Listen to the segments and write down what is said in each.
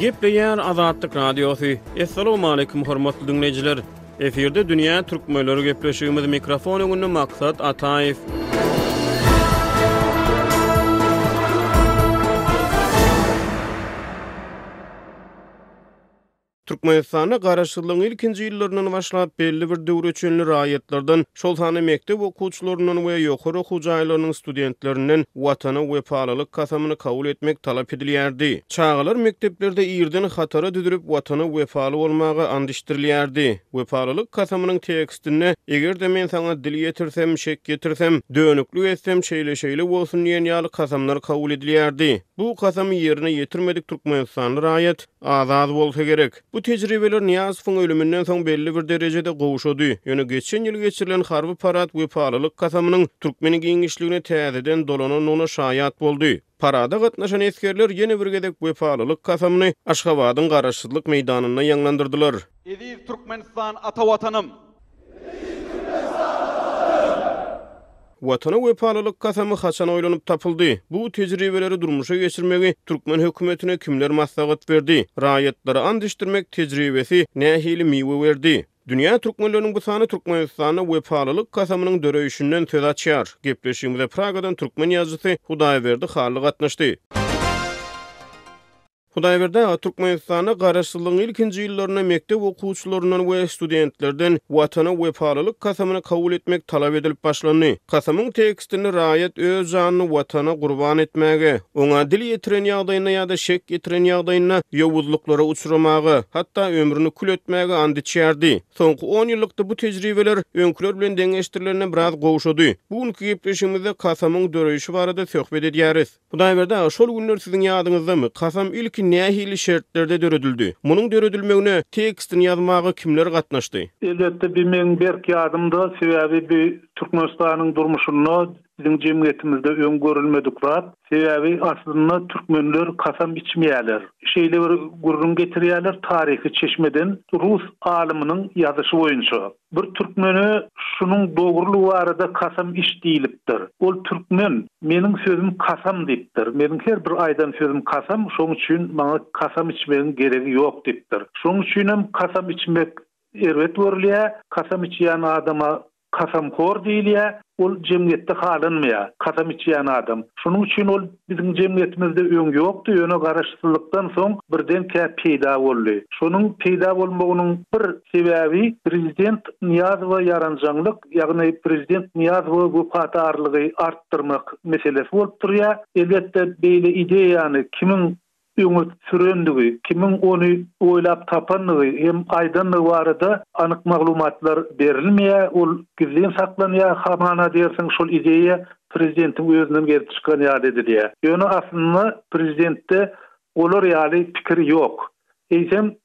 Gepleýär Azatlyk Radiosu. Assalamu alaykum hormatly dinleyijiler. Eferde dünýä türkmenleri gepleşýümiz mikrofon öňünde maksat Ataýew. Türkmenistana garaşsyzlygyň ilkinji ýyllaryndan başlap belli bir döwre üçin raýatlardan şol sany mektep okuwçylarynyň we ýokary okuw jaýlarynyň studentlerinden watana wepalylyk kasamyny kabul etmek talap edilýärdi. Çağlar mekteplerde ýerden hatara düdürüp watana wepaly bolmagy andyşdyrylýardy. Wepalylyk kasamynyň tekstine eger de men saňa dil ýetirsem, şek getirsem, dönükli etsem, şeýle bolsun diýen ýaly kasamlar kabul edilýärdi. Bu kasamy ýerine ýetirmedik Türkmenistanly raýat azad bolsa gerek. Bu tejribeler Niyazowyň ölümünden soň belli bir derejede gowuşady. Ýöne geçen ýyl geçirilen harby parat wepalylyk kasamynyň türkmeni giňişligine täzeden dolanan ona şaýat boldy. Parada gatnaşan eskerler ýene bir gedek wepalylyk kasamyny Aşgabatyň garaşsyzlyk meýdanyna ýanglandyrdylar. Eziz Türkmenistan ata watanym. Watana wepalylyk kasamy haçan oýlanyp tapyldy. Bu tejribeleri durmuşa geçirmegi Türkmen hökümetine kimler maslahat berdi? Raýatlary andyşdyrmek tejribesi nähili miwe berdi? Dünýä türkmenleriniň bu sany Türkmenistana wepalylyk kasamynyň döreýişinden söz açýar. Gepleşýümizde Pragadan türkmen ýazgysy Hudaýberdi Haly gatnaşdy. Hudaýberde Türkmenistana garaşsyzlygyň ilkinji ýyllarynda mektep okuwçylarynyň we studentlerden watana wepalylyk kasamyny kabul etmek talap edilip başlandy. Kasamyň tekstini raýat öz janyny watana gurban etmäge, oňa dil ýetiren ýagdaýyna ýa-da şek ýetiren ýagdaýyna ýowuzlyklara uçuramagy, hatda ömrüni kül etmäge andyçýardy. Soňky 10 ýyllikda bu tejribeler öňküler bilen deňeşdirilerine biraz gowuşady. Bugünkü gepleşigimizde kasamyň döreýişi barada söhbet edýäris. Hudaýberde şol günler siziň ýadyňyzdamy? Kasam ilki nähili şertlerde döredildi. Munyň döredilmegine tekstini ýazmagy kimler gatnaşdy? Elbetde men berk ýadymda sebäbi bir Türkmenistanyň durmuşyny bizim jemgyýetimizde öňgörülmedik zat. Sebäbi aslynda türkmenler kasam içmeýärler. Şeýle bir gurrun getirýärler taryhy çeşmeden Rus alymynyň ýazyşy boýunça. Bir türkmeni şunun dogrulygy barada kasam içdiýilipdir. Ol türkmen meniň sözüm kasam diýipdir. Meniň her bir aýdan sözüm kasam, şoň üçin maňa kasam içmegiň geregi ýok diýipdir. Şoň üçin hem kasam içmek erwet görülýär. Kasam içýän adama kasamkor diýilýär. Ol jemgyýetde halynmaýar. Kasam içýän adam. Şonuň üçin ol biziň jemgyýetimizde öňe ýokdy. Ýöne garaşsyzlykdan soň birden peýda boldy. Şonuň peýda bolmagynyň bir sebäbi prezident Niyazowa ýaranjanlyk, ýagny prezident Niyazowa bu patarlygy artdyrmak meselesi bolup durýar. Elbetde beýle ideýany kimiň öňe sürendigi, kimiň ony oýlap tapanlygy hem aýdanlygy barada anyk maglumatlar berilmeýär, ol gizlin saklanýar. Hamana dersiň şol ideýa prezidentiň özünden gelip çykan ýaly edilýär. Ýöne aslynda prezidentde olar ýaly pikir ýok. Eýsem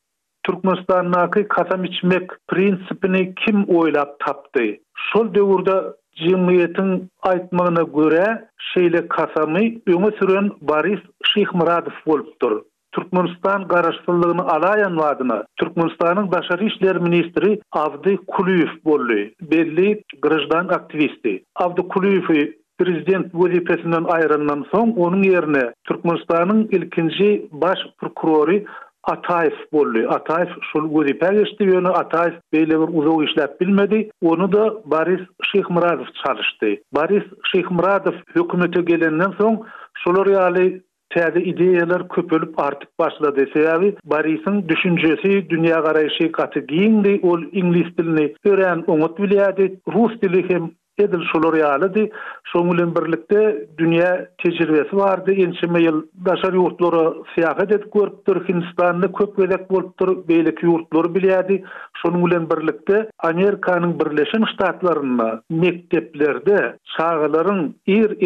Türkmenistanyň kasam içmek prinsipini kim oýlap tapdy? Şol döwürde jemgyýetiň aýtmagyna görä şeýle kasamy öňe süren Boris Şyhmuradow bolupdyr. Türkmenistan garaşsyzlygyny alaýan wadyna Türkmenistanyň Başary işler ministri Avdy Kuliýew boldy. Belli grajdan aktivisti. Avdy Kuliýew prezident wezipesinden aýrandan soň onuň ýerine Türkmenistanyň ilkinji baş prokurory Ataýew boldy. Ataýew şol wezipe geçdi, ýöne Ataýew beýle bir uzak işläp bilmedi. Onu da Boris Şyhmuradow çalyşdy. Boris Şyhmuradow hökümete gelenden soň şolar ýaly täze ideýalar köpelip artyp başlady. Sebäbi Borysyň düşünjesi, dünýä garaýşy gaty giňdi. Ol ingliz dilini ören oňat bilýärdi. Rus dili hem edil şolar ýalydy. Şoň bilen birlikde dünýä tejribesi bardy. Ençeme ýyl daşary ýurtlara seýahat edip görüpdir. Hindistanda köp gezek bolupdyr. Beýleki ýurtlary bilýärdi. Şonuň bilen birlikde Amerikanyň Birleşen Ştatlaryna mekteplerde çağlaryň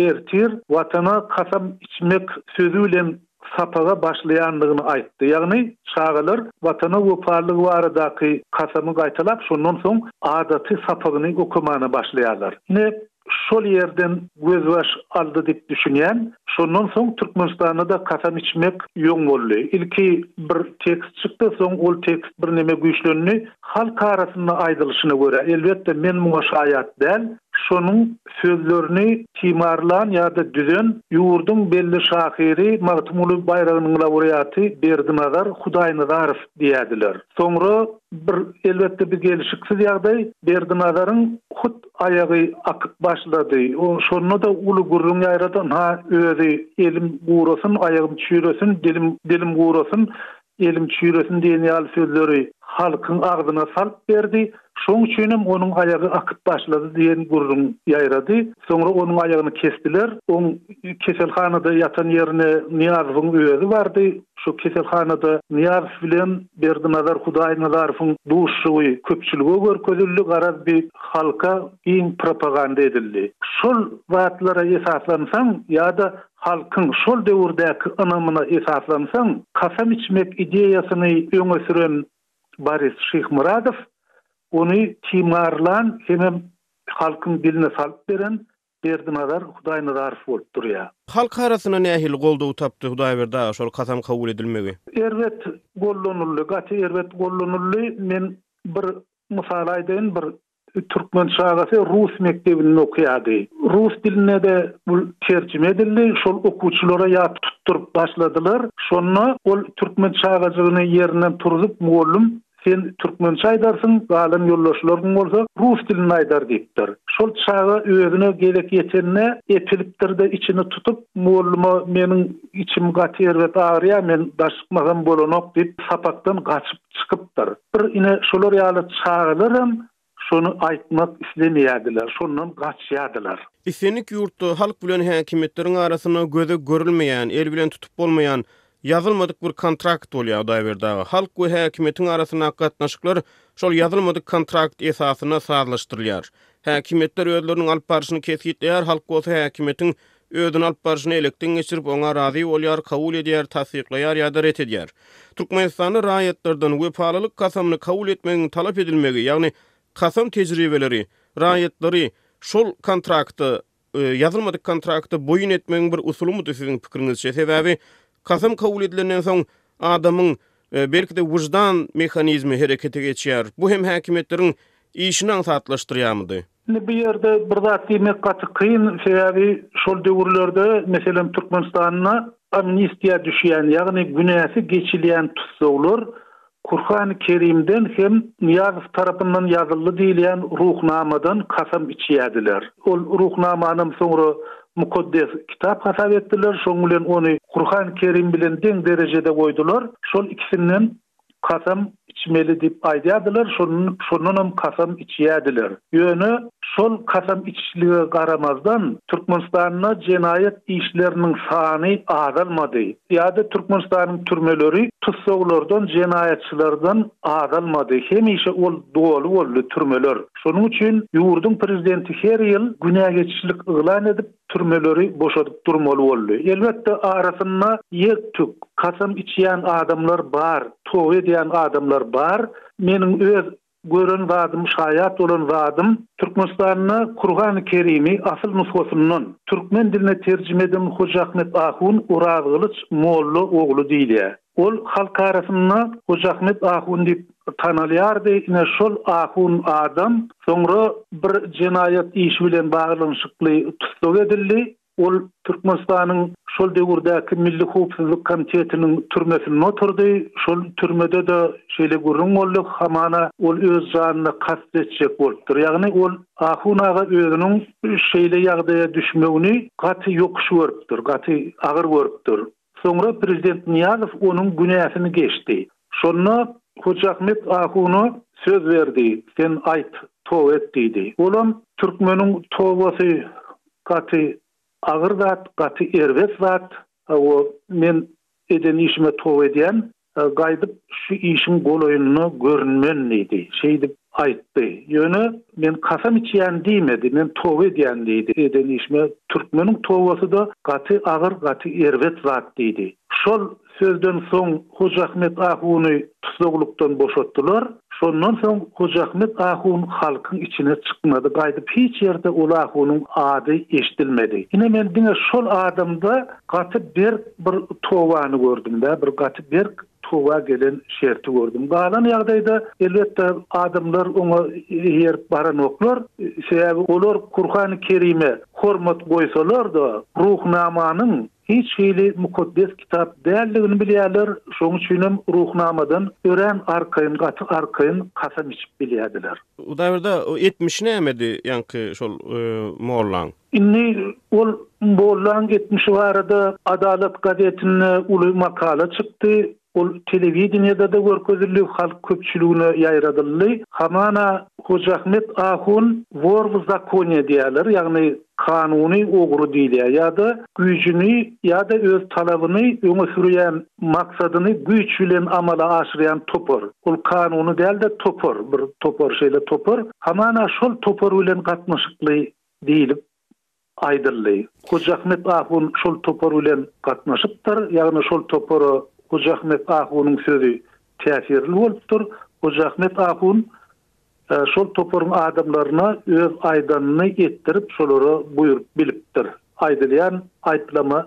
ertir watana kasam içmek sözü bilen sapaga başlaýanlygyny aýtdy. Ýagny çağlar watana wepalylygy baradaky kasamy gaýtalap, şondan soň adaty sapagyny okumana başlaýarlar. Ne şol ýerden gözbaş aldy diýip düşünýän, şondan soň Türkmenistanda da kasam içmek ýoň boldy. Ilki bir tekst çykdy, soň ol tekst bir neme güýçlenýär. Halk arasynda aýdylşyna görä, elbetde men muňa şaýat däl, şonun sözlerini timarlan ýa-da düzen ýurdun belli şahyry Magtumuly Baýragynyň laureaty Berdinazar Hudaýnazarov diýdiler. Soňra bir elbetde bir gelişiksiz ýagdaý Berdinazaryň hut ayagy akyp başlady. O şonu da uly gurrun ýaýradan ha özi elim gurasyn, ayagym çüýresin, dilim gurasyn, elim çüýresin diýen ýaly sözleri halkyň agdyna salyp berdi. Şoň üçin onuň ayagy akyp başlady diýen gurrun ýaýrady. Soňra onuň ayagyny kestiler. On keselhanada ýatan ýerine Niyazowyň özi bardy. Şu keselhanada Niyazow bilen Berdinazar Hudaýnazarowyň duşugy köpçüligi görkezildi. Garaz bir halka iň propaganda edildi. Şol wagtlara esaslansaň ýa-da halkyň şol döwürdäki anamyna esaslansaň, kasam içmek ideýasyny öňe süren Boris Şyhmuradow onu timarlan hem halkyň diline salyp beren Berdinazar Hudaýnazarow bolup durýar. Halk arasyna nähil goldaw tapdy Hudaýberda şol kasam kabul edilmegi? Erwet gollanyldy, gaty erwet gollanyldy. Men bir mysal aýdyn, bir Türkmen şagasy Rus mektebinde okuýady. Rus diline de bu terjime edildi. Şol okuwçylara ýat tutturup başladylar. Şonu ol Türkmen şagasyny ýerinden turup muallym sen Türkmençe aydarsın, galan yollaşlaryň bolsa Rus dilini aydar diýipdir. Şol çaga özüne gerek ýetenine epilipdir de içini tutup muallyma meniň içim gatyr we agyrýar, men daşykmagan bolanok diýip sapakdan gaçyp çykypdyr. Bir ine şolar ýaly çağlarym şonu aýtmak islemýärdiler, şondan gaçýardylar. Isenik ýurtda halk bilen häkimetleriň arasyna göze görülmeýän, el bilen tutup bolmaýan yazılmadık bir kontrakt bolýar Hudaýberdaga. Halk we häkimetiň arasyna gatnaşyklar şol yazılmadyk kontrakt esasyna sazlaşdyrylýar. Häkimetler özleriniň alyp barşyny kesgitleýär, halk bolsa häkimetiň özüni alyp barşyny elekden geçirip oňa razy bolýar, kabul edýär, tasdiklaýar ýa-da ret edýär. Türkmenistanyň raýatlardan wepalylyk kasamyny kabul etmegiň talap edilmegi, ýagny kasam tejribeleri, raýatlary şol kontrakty, yazılmadyk kontrakty boyun etmegiň bir usulymy sizin pikiriňizçe? Sebäbi kasam kabul edilenden soň adamyň belki de wujdan mehanizmi herekete geçýär. Bu hem häkimetleriň işini aňsatlaşdyrýarmydy? Bu ýerde bir zat diýmek gaty kyn, sebäbi şol döwürlerde meselem Türkmenistanyna amnistiýa düşýän, ýagny günäsi geçilýän tutsaglar Kur'an-ı Kerim'den hem Niyazow tarapyndan ýazyldy diýilen ruhnamadan kasam içýärdiler. Ol ruhnamanyň soňra mukaddes kitap hasap etdiler. Şoň bilen onu Kur'an-ı Kerim bilen deň derejede goýdular. Şol ikisinden kasam içmeli diýip aýdýardylar. Şonunam kasam içýärdiler. Ýöne şol kasam içişlige garamazdan Türkmenistanyna jenaýat işleriniň sany azalmady. Ýa-da Türkmenistanyň türmeleri tutsaglardan, jenaýatçylardan azalmady. Hemişe ol dolu boldy türmeler. Şonuň üçin ýurdun prezidenti her ýyl günä geçişlik ýylan edip türmeleri boşadyp durmaly boldy. Elbetde arasynda ýek-tük kasam içýän adamlar bar, tow edýän adamlar bar. Meniň öz görün wadım, şaýat bolan wadım Türkmenistanyna Kur'an-ı Kerimi asyl nusgasyndan türkmen diline terjime eden Hoca Ahmet Ahun Uraz Gylyç molla oglu diýilýär. Ol halk arasynda Hoca Ahmet Ahun diýip tanalýardy. Ine şol Ahun adam soňra bir jenaýat işi bilen baglanyşykly tutsag edildi. Ol Türkmenistanyň şol döwürdäki Milli Howpsuzlyk Komitetiniň türmesine oturdy. Şol türmede de şeýle gurrun boldy, hamana ol öz janyna kast etjek bolupdyr. Ýagny ol Ahun aga özüniň şeýle ýagdaýa düşmegini gaty ýokuşy görüpdir, gaty agyr görüpdir. Soňra prezident Niyazow onuň günäsini geçdi. Şonda Hoca Ahmet Ahuny söz berdi, sen aýt, tow et diýdi. Olam türkmeniň towasy gaty agyr zat, gaty erwes zat. O men eden işime tow edýän, gaýdyp şu işin golaýyny görünmen diýdi. Şeýdi aýtdy. Ýöne men kasam içýän diýmedi, men tow edýän diýdi. Eden işime türkmeniň towasy da gaty agyr, gaty erwes zat diýdi. Şol sözden soň Hoca Ahmet Ahuny tutsaglykdan boşatdylar. Şondan soň Hoca Ahmet Ahun halkyň içine çykmady. Gaýdyp hiç ýerde ol Ahunyň ady eşdilmedi. Ine men diňe şol adamda gaty bir towany gördüm-de, bir gaty bir tuğa gelen şerti gördüm. Galan ýagdaýda elbetde adamlar oňa yer baranoklar, sebäbi olar Kur'an-ı Kerim'e hormat goýsalar-da ruhnamanyň hiç hili mukaddes kitap däldigini bilýärler. Şoň üçin ruhnamadan ören arkaýyn kasam içip bilýärdiler. O daýrda o 70 nämedi ýanky şol Mollaň? Inni ol Mollaň 70 barada Adalet gazetine uly makala çykdy. Ol telewizionyada da görkezildi, halk köpçüligine ýaýradyldy. Hamana Hoca Ahmet Ahun wor w zakonie diýerler, ýagny kanuny ogru diýilýär ýa-da güýjüni ýa-da öz talabyny öňe sürýän maksadyny güýç bilen amala aşyran topor. Ol kanuny däl-de topor, bir topor şeýle topor. Hamana şol topor bilen gatnaşykly diýilip aýdyldy. Hoca Ahmet Ahun şol topor bilen gatnaşypdyr, ýagny şol toporu Hoca Ahmet Ahun'un sözü tesirli bolupdyr. Hoca Ahmet Ahun şol toporun adamlaryna öz aýdanyny etdirip şolary buýurup bilipdir. Aýdylýan aýtlama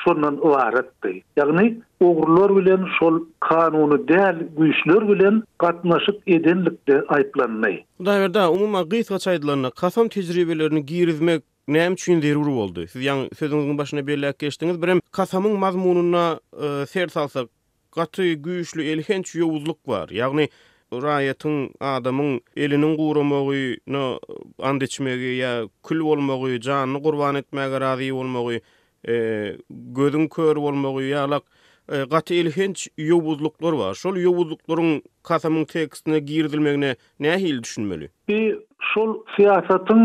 şondan ibaretdi. Ýagny ogurlar bilen şol kanuny däl güýçler bilen gatnaşyp edenlikde aýplanmaý. Bu daýrda umuma gysgaça aýdylaryna kasam tejribelerini girizmek näme üçin zerur boldy? Siz ýa sözüňiziň başyna belläp geçdiňiz, birem kasamyň mazmunyna ser salsak, gaty güýçlü elhenç ýowuzluk bar. Ýagny raýatyň adamyň eliniň guramagyna and içmegi ýa kül bolmagy, janyny gurban etmäge razy bolmagy, gözüň kör bolmagy ýa gaty elhenç ýowuzluklar bar. Şol ýowuzluklaryň kasamyň tekstine girdilmegine nähil düşünmeli? Şol siýasatyň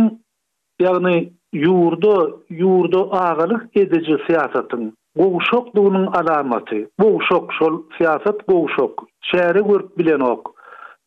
ýagny ýurda agalyk edici siýasatyň gowşoklugynyň alamaty. Gowşok şol siýasat gowşok. Şäri görüp bilen ok.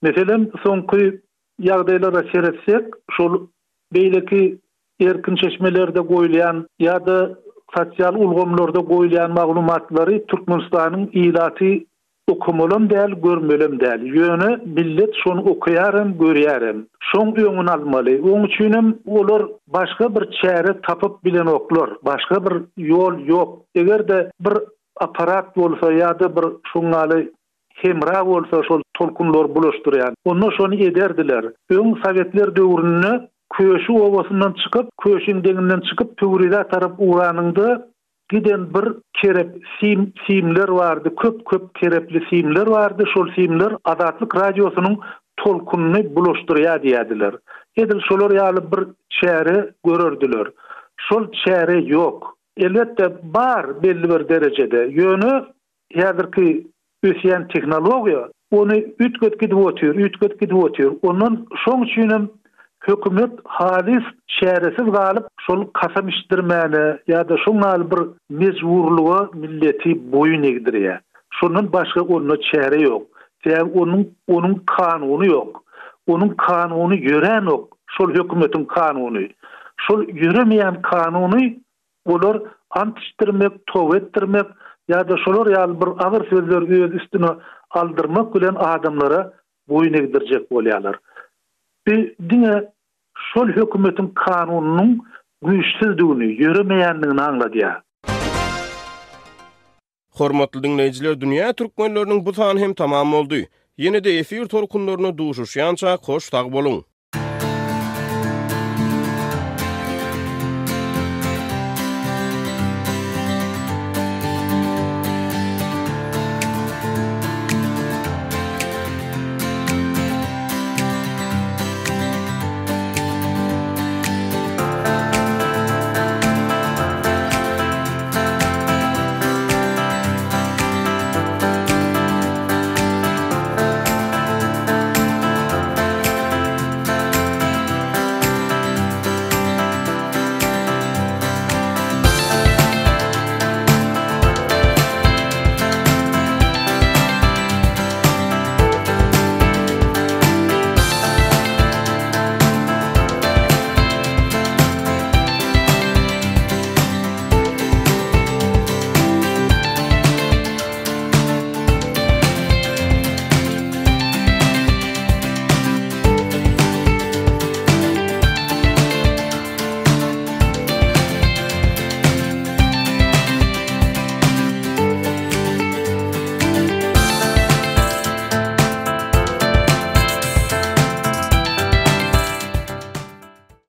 Meselem soňky ýagdaýlara seretsek, şol beýleki erkin çeşmelerde goýulýan ýa-da sosial ulgamlarda goýulýan maglumatlary Türkmenistanyň ilaty okumalym däl, görmelem däl. Ýöne millet şonu okuýarym, görýärem. Şoň öňüni almaly. Oň üçin olar başga bir çäre tapyp bilen oklar. Başga bir ýol ýok. Egerde bir aparat bolsa ýa-da bir şoňaly hemra bolsa şol tolkunlar bulaşdyrýan. Onu şonu ederdiler. Öň Sowetler döwründe Köşü obasından çykyp, köşüň deňinden çykyp Töwride tarap uranynda giden bir kerep simler vardı, köp kerepli simler vardı. Şol simler Azatlyk radiosynyň tolkunyny bulaşdyrýar diýdiler. Edil şolar ýaly bir çäre görürdiler. Şol çäre ýok. Elbetde bar belli bir derejede. Ýöne häzirki ösýän tehnologiýa onu ütgöt gidip ötýär. Ondan şoň üçin hökümet halis şäheresiz galyp şol kasam işdirmäne ýa-da şoňal bir mezburluğa milleti boyun egdirýär. Şondan başga onda çäre ýok. Onun kanuny ýok. Onun kanuny ýören ýok. Şol hökümetiň kanuny. Şol ýöremeýän kanuny olar antişdirmek, tow etdirmek ýa-da şolar ýaly bir agyr sözler öz üstüne aldyrmak bilen adamlara boyun egdirjek bolýarlar. Diňe şol hökümetiň kanunynyň güýçsizdigini, ýöremeýändigini anladýar. Hormatly dinleýijiler, dünýä türkmenleriniň bu sany hem tamam boldy. Ýene-de efir tolkunlaryna duşuşýança hoş tag boluň.